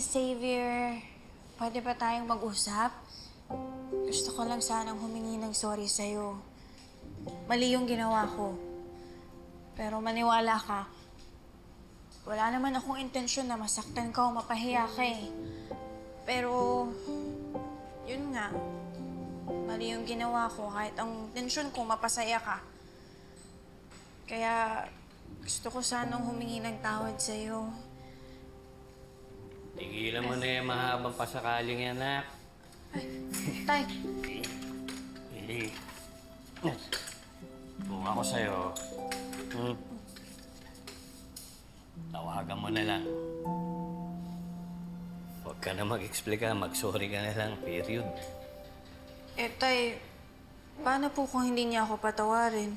Xavier. Pwede ba tayong mag-usap? Gusto ko lang sanang humingi ng sorry sa'yo. Mali yung ginawa ko. Pero maniwala ka, wala naman akong intensyon na masaktan ka o mapahiya ka eh. Pero, yun nga, mali yung ginawa ko kahit ang intensyon ko mapasaya ka. Kaya, gusto ko sanang humingi ng tawad sa'yo. Tigilan mo na yung mahabang pasakaling yan, anak. Ay, tay. Hindi. Kung ako sa'yo, tawagan mo na lang. Huwag ka na mag-explica, mag-sorry ka na lang, period. Eh, tay, paano po kung hindi niya ako patawarin?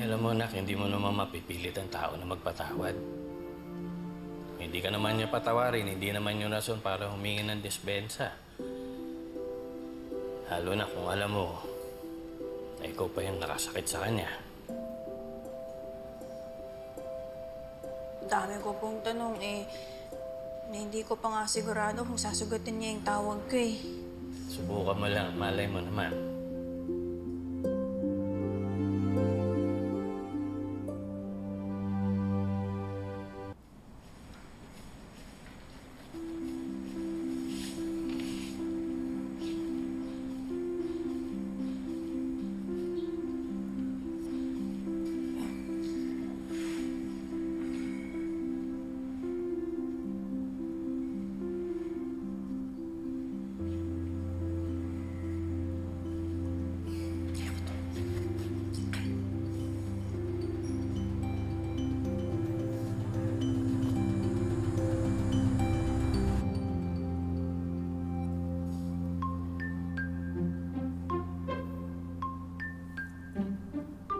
Alam mo, anak, hindi mo naman mapipilit ang tao na magpatawad. Hindi ka naman niya patawarin, hindi naman yung rason para humingi ng dispensa. Lalo na kung alam mo, na ikaw pa yung nakasakit sa kanya. Dami ko pong tanong eh, na hindi ko pa nga sigurado kung sasagutin niya yung tawag ko eh. Subukan mo lang, malay mo naman.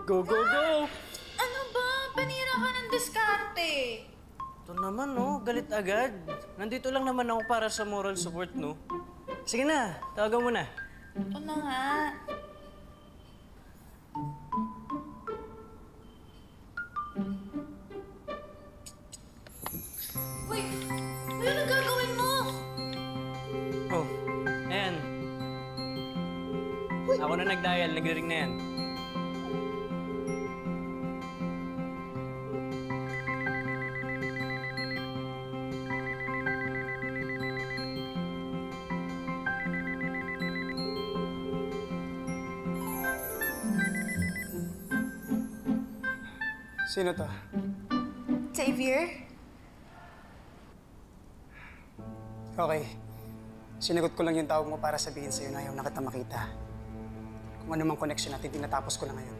Go, go, go! Ano ba? Panira ka ng diskarte. Ito naman, no? Galit agad. Nandito lang naman ako para sa moral support, no? Sige na, tawagan mo na. Ito na nga. Uy! Ano gagawin mo? Oh, ayan. Ako na nag-dial, nag-ring na yan. Sino to? Xavier? Okay. Sinagot ko lang yung tawag mo para sabihin sa'yo na ayaw na kita makita. Kung ano mang connection natin, tinatapos ko na ngayon.